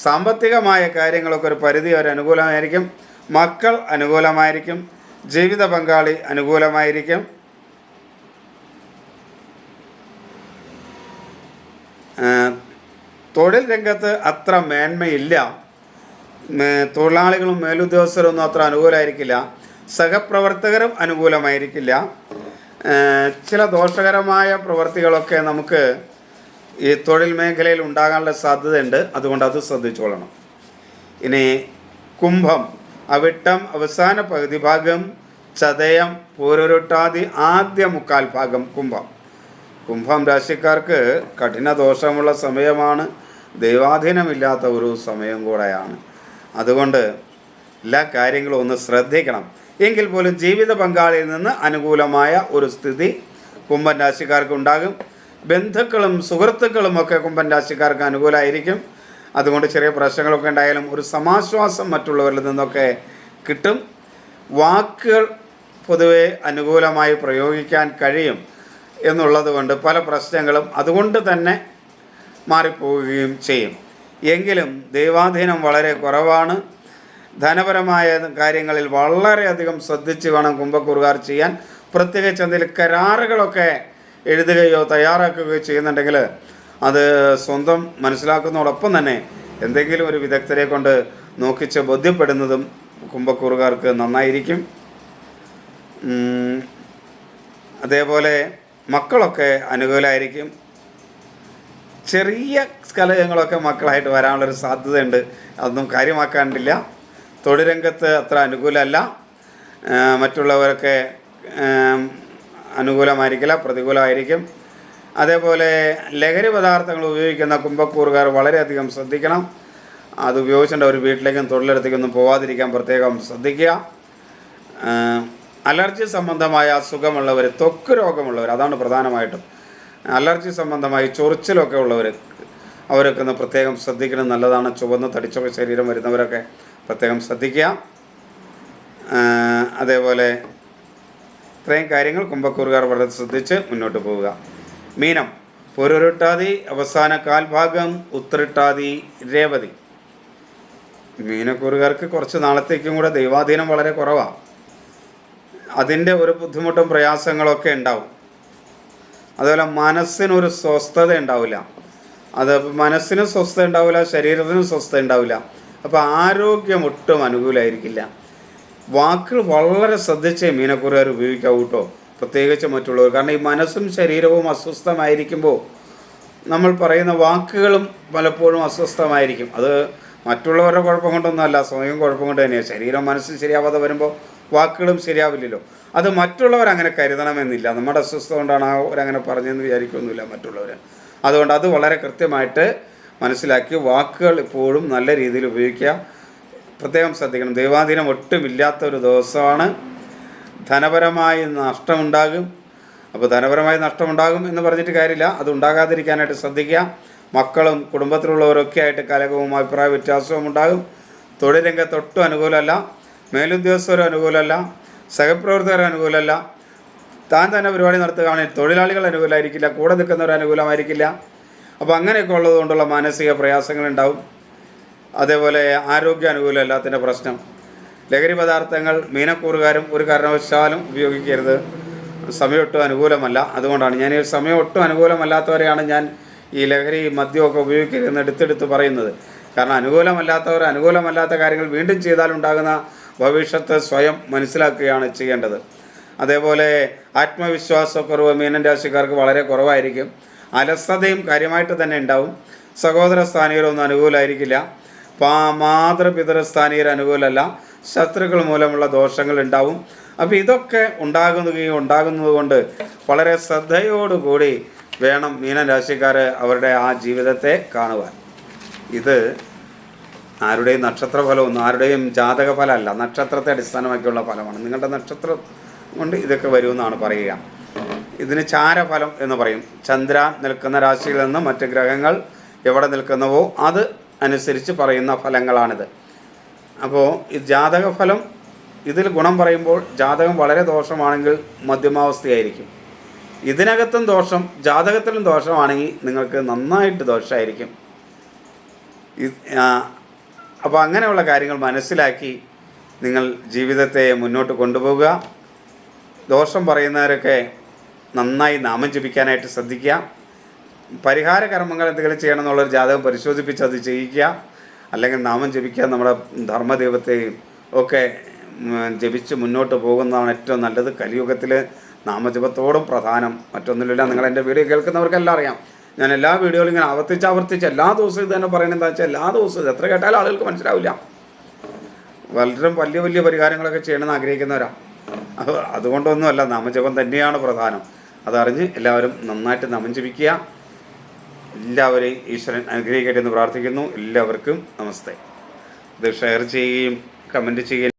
സാമ്പത്തികമായ കാര്യങ്ങളൊക്കെ ഒരു പരിധി വരെ അനുകൂലമായിരിക്കും. മക്കൾ അനുകൂലമായിരിക്കും. ജീവിത പങ്കാളി അനുകൂലമായിരിക്കും. തൊഴിൽ രംഗത്ത് അത്ര മേന്മയില്ല. തൊഴിലാളികളും മേലുദ്യോഗസ്ഥരൊന്നും അത്ര അനുകൂലമായിരിക്കില്ല. സഹപ്രവർത്തകരും അനുകൂലമായിരിക്കില്ല. ചില ദോഷകരമായ പ്രവർത്തികളൊക്കെ നമുക്ക് ഈ തൊഴിൽ മേഖലയിൽ ഉണ്ടാകാനുള്ള സാധ്യതയുണ്ട്. അതുകൊണ്ട് അത് ശ്രദ്ധിച്ചോളണം. ഇനി കുംഭം, അവിട്ടം അവസാന പകുതി ഭാഗം, ചതയം പൂരുരുട്ടാതി ആദ്യ മുക്കാൽ ഭാഗം കുംഭം. കുംഭം രാശിക്കാർക്ക് കഠിന ദോഷമുള്ള സമയമാണ്. ദൈവാധീനമില്ലാത്ത ഒരു സമയം കൂടെയാണ്. അതുകൊണ്ട് എല്ലാ കാര്യങ്ങളും ഒന്ന് ശ്രദ്ധിക്കണം. എങ്കിൽ പോലും ജീവിത പങ്കാളിയിൽ നിന്ന് അനുകൂലമായ ഒരു സ്ഥിതി കുംഭൻ രാശിക്കാർക്ക് ഉണ്ടാകും. ബന്ധുക്കളും സുഹൃത്തുക്കളും ഒക്കെ കുംഭൻ രാശിക്കാർക്ക് അനുകൂലമായിരിക്കും. അതുകൊണ്ട് ചെറിയ പ്രശ്നങ്ങളൊക്കെ ഉണ്ടായാലും ഒരു സമാശ്വാസം മറ്റുള്ളവരിൽ നിന്നൊക്കെ കിട്ടും. വാക്കുകൾ പൊതുവെ അനുകൂലമായി പ്രയോഗിക്കാൻ കഴിയും എന്നുള്ളത് കൊണ്ട് പല പ്രശ്നങ്ങളും അതുകൊണ്ട് തന്നെ മാറിപ്പോവുകയും ചെയ്യും. എങ്കിലും ദൈവാധീനം വളരെ കുറവാണ്. ധനപരമായ കാര്യങ്ങളിൽ വളരെയധികം ശ്രദ്ധിച്ച് വേണം കുംഭക്കൂറുകാർ ചെയ്യാൻ. പ്രത്യേകിച്ച് എന്തെങ്കിലും കരാറുകളൊക്കെ എഴുതുകയോ തയ്യാറാക്കുകയോ ചെയ്യുന്നുണ്ടെങ്കിൽ അത് സ്വന്തം മനസ്സിലാക്കുന്നതോടൊപ്പം തന്നെ എന്തെങ്കിലും ഒരു വിദഗ്ധരെ കൊണ്ട് നോക്കിച്ച് ബോധ്യപ്പെടുന്നതും കുംഭക്കൂറുകാർക്ക് നന്നായിരിക്കും. അതേപോലെ മക്കളൊക്കെ അനുകൂലമായിരിക്കും. ചെറിയ കലഹങ്ങളൊക്കെ മക്കളായിട്ട് വരാനുള്ളൊരു സാധ്യതയുണ്ട്. അതൊന്നും കാര്യമാക്കാണ്ടില്ല. തൊഴിൽ രംഗത്ത് അത്ര അനുകൂലമല്ല. മറ്റുള്ളവരൊക്കെ അനുകൂലമായിരിക്കില്ല, പ്രതികൂലമായിരിക്കും. അതേപോലെ ലഹരി പദാർത്ഥങ്ങൾ ഉപയോഗിക്കുന്ന കുംഭക്കൂറുകാർ വളരെയധികം ശ്രദ്ധിക്കണം. അത് ഉപയോഗിച്ചിട്ട് ഒരു വീട്ടിലേക്കും തൊഴിലിടത്തേക്കൊന്നും പോവാതിരിക്കാൻ പ്രത്യേകം ശ്രദ്ധിക്കുക. അലർജി സംബന്ധമായ അസുഖമുള്ളവർ, ത്വക്ക് രോഗമുള്ളവർ, അതാണ് പ്രധാനമായിട്ടും. അലർജി സംബന്ധമായി ചൊറിച്ചിലൊക്കെ ഉള്ളവർ, അവരൊക്കെ ഒന്ന് പ്രത്യേകം ശ്രദ്ധിക്കണം. നല്ലതാണ്. ചുവന്ന് തടിച്ചൊക്കെ ശരീരം വരുന്നവരൊക്കെ പ്രത്യേകം ശ്രദ്ധിക്കുക. അതേപോലെ ഇത്രയും കാര്യങ്ങൾ കുംഭക്കൂറുകാർ വളരെ ശ്രദ്ധിച്ച് മുന്നോട്ട് പോവുക. മീനം, പൊരുരുട്ടാതി അവസാന കാൽഭാഗം, ഉത്തരട്ടാതി രേവതി. മീനക്കൂറുകാർക്ക് കുറച്ച് നാളത്തേക്കും കൂടെ ദൈവാധീനം വളരെ കുറവാണ്. അതിൻ്റെ ഒരു ബുദ്ധിമുട്ടും പ്രയാസങ്ങളൊക്കെ ഉണ്ടാവും. അതുപോലെ മനസ്സിനൊരു സ്വസ്ഥത ഉണ്ടാവില്ല. അത് മനസ്സിന് സ്വസ്ഥത ഉണ്ടാവില്ല, ശരീരത്തിന് സ്വസ്ഥത ഉണ്ടാവില്ല. അപ്പോൾ ആരോഗ്യം ഒട്ടും അനുകൂലമായിരിക്കില്ല. വാക്കുകൾ വളരെ ശ്രദ്ധിച്ച് മീനക്കൂറുകാർ ഉപയോഗിക്കാവൂ കേട്ടോ, പ്രത്യേകിച്ച് മറ്റുള്ളവർ. കാരണം ഈ മനസ്സും ശരീരവും അസ്വസ്ഥമായിരിക്കുമ്പോൾ നമ്മൾ പറയുന്ന വാക്കുകളും പലപ്പോഴും അസ്വസ്ഥമായിരിക്കും. അത് മറ്റുള്ളവരുടെ കുഴപ്പം കൊണ്ടൊന്നുമല്ല, സ്വയം കുഴപ്പം കൊണ്ട് തന്നെയാണ്. ശരീരം മനസ്സും ശരിയാവാതെ വരുമ്പോൾ വാക്കുകളും ശരിയാവില്ലല്ലോ. അത് മറ്റുള്ളവർ അങ്ങനെ കരുതണമെന്നില്ല. നമ്മുടെ അസ്വസ്ഥത കൊണ്ടാണ് അവരങ്ങനെ പറഞ്ഞതെന്ന് വിചാരിക്കൊന്നുമില്ല മറ്റുള്ളവർ. അതുകൊണ്ട് അത് വളരെ കൃത്യമായിട്ട് മനസ്സിലാക്കി വാക്കുകൾ എപ്പോഴും നല്ല രീതിയിൽ ഉപയോഗിക്കുക. പ്രത്യേകം ശ്രദ്ധിക്കണം. ദൈവാധീനം ഒട്ടുമില്ലാത്തൊരു ദിവസമാണ്. ധനപരമായി നഷ്ടമുണ്ടാകും. അപ്പോൾ ധനപരമായി നഷ്ടമുണ്ടാകും എന്ന് പറഞ്ഞിട്ട് കാര്യമില്ല. അത് ഉണ്ടാകാതിരിക്കാനായിട്ട് ശ്രദ്ധിക്കുക. മക്കളും കുടുംബത്തിലുള്ളവരൊക്കെ ആയിട്ട് കലഹവും അഭിപ്രായ വ്യത്യാസവും ഉണ്ടാകും. തൊഴിൽ രംഗത്ത് ഒട്ടും അനുകൂലമല്ല. മേലുദ്യോഗസ്ഥരും അനുകൂലമല്ല. സഹപ്രവർത്തകർ അനുകൂലമല്ല. താൻ തന്നെ പരിപാടി നടത്തുകയാണെങ്കിൽ തൊഴിലാളികൾ അനുകൂലമായിരിക്കില്ല. കൂടെ നിൽക്കുന്നവർ അനുകൂലമായിരിക്കില്ല. അപ്പോൾ അങ്ങനെയൊക്കെ ഉള്ളതുകൊണ്ടുള്ള മാനസിക പ്രയാസങ്ങളുണ്ടാവും. അതേപോലെ ആരോഗ്യ അനുകൂലമല്ലാത്തതിൻ്റെ പ്രശ്നം. ലഹരി പദാർത്ഥങ്ങൾ മീനക്കൂറുകാരും ഒരു കാരണവശാലും ഉപയോഗിക്കരുത്. സമയം ഒട്ടും അനുകൂലമല്ല. അതുകൊണ്ടാണ് ഞാൻ ഈ സമയം ഒട്ടും അനുകൂലമല്ലാത്തവരെയാണ് ഞാൻ ഈ ലഹരി മദ്യമൊക്കെ ഉപയോഗിക്കരുതെന്ന് എടുത്തെടുത്ത് പറയുന്നത്. കാരണം അനുകൂലമല്ലാത്ത കാര്യങ്ങൾ വീണ്ടും ചെയ്താലുണ്ടാകുന്ന ഭവിഷ്യത്ത് സ്വയം മനസ്സിലാക്കുകയാണ് ചെയ്യേണ്ടത്. അതേപോലെ ആത്മവിശ്വാസക്കുറവ് മീനൻ രാശിക്കാർക്ക് വളരെ കുറവായിരിക്കും. അലസതയും കാര്യമായിട്ട് തന്നെ ഉണ്ടാവും. സഹോദര സ്ഥാനീയരൊന്നും അനുകൂലമായിരിക്കില്ല. മാതൃപിതൃസ്ഥാനീയർ അനുകൂലമല്ല. ശത്രുക്കൾ മൂലമുള്ള ദോഷങ്ങൾ ഉണ്ടാവും. അപ്പോൾ ഇതൊക്കെ ഉണ്ടാകുന്നത് കൊണ്ട് വളരെ ശ്രദ്ധയോടുകൂടി വേണം മീനൻ രാശിക്കാർ അവരുടെ ആ ജീവിതത്തെ കാണുവാൻ. ഇത് ആരുടെയും നക്ഷത്രഫലമൊന്നും ആരുടെയും ജാതക ഫലമല്ല, നക്ഷത്രത്തെ അടിസ്ഥാനമാക്കിയുള്ള ഫലമാണ്. നിങ്ങളുടെ നക്ഷത്രം കൊണ്ട് ഇതൊക്കെ വരുമെന്നാണ് പറയുക. ഇതിന് ചാരഫലം എന്ന് പറയും. ചന്ദ്രൻ നിൽക്കുന്ന രാശിയിൽ നിന്ന് മറ്റ് ഗ്രഹങ്ങൾ എവിടെ നിൽക്കുന്നുവോ അത് അനുസരിച്ച് പറയുന്ന ഫലങ്ങളാണിത്. അപ്പോൾ ഈ ജാതകഫലം ഇതിൽ ഗുണം പറയുമ്പോൾ ജാതകം വളരെ ദോഷമാണെങ്കിൽ മധ്യമാവസ്ഥയായിരിക്കും. ഇതിനകത്തും ദോഷം, ജാതകത്തിലും ദോഷമാണെങ്കിൽ നിങ്ങൾക്ക് നന്നായിട്ട് ദോഷമായിരിക്കും. അപ്പോൾ അങ്ങനെയുള്ള കാര്യങ്ങൾ മനസ്സിലാക്കി നിങ്ങൾ ജീവിതത്തെ മുന്നോട്ട് കൊണ്ടുപോവുക. ദോഷം പറയുന്നവരൊക്കെ നന്നായി നാമം ജപിക്കാനായിട്ട് ശ്രദ്ധിക്കുക. പരിഹാര കർമ്മങ്ങൾ എന്തെങ്കിലും ചെയ്യണം എന്നുള്ളൊരു ജാതകം പരിശോധിപ്പിച്ച് അത് ചെയ്യിക്കുക. അല്ലെങ്കിൽ നാമം ജപിക്കുക, നമ്മുടെ ധർമ്മദൈവത്തെയും ഒക്കെ ജപിച്ച് മുന്നോട്ട് പോകുന്നതാണ് ഏറ്റവും നല്ലത്. കലിയുഗത്തിൽ നാമജപത്തോടും പ്രധാനം മറ്റൊന്നുമില്ല. നിങ്ങൾ എൻ്റെ വീഡിയോ കേൾക്കുന്നവർക്കെല്ലാം അറിയാം, ഞാൻ എല്ലാ വീഡിയോയിലും ഇങ്ങനെ ആവർത്തിച്ച് എല്ലാ ദിവസവും ഇത് തന്നെ പറയുന്നത് എന്താ വെച്ചാൽ എല്ലാ ദിവസവും എത്ര കേട്ടാലും ആളുകൾക്ക് മനസ്സിലാവില്ല. വളരെ വലിയ വലിയ പരിഹാരങ്ങളൊക്കെ ചെയ്യണമെന്ന് ആഗ്രഹിക്കുന്നവരാണ്. അതുകൊണ്ടൊന്നുമല്ല, നാമജപം തന്നെയാണ് പ്രധാനം. അതറിഞ്ഞ് എല്ലാവരും നന്നായിട്ട് നാമം ജപിക്കുക. എല്ലാവരെയും ഈശ്വരൻ അനുഗ്രഹിക്കട്ടെ എന്ന് പ്രാർത്ഥിക്കുന്നു. എല്ലാവർക്കും നമസ്തേ. ഇത് ഷെയർ ചെയ്യുകയും കമൻറ്റ് ചെയ്യുകയും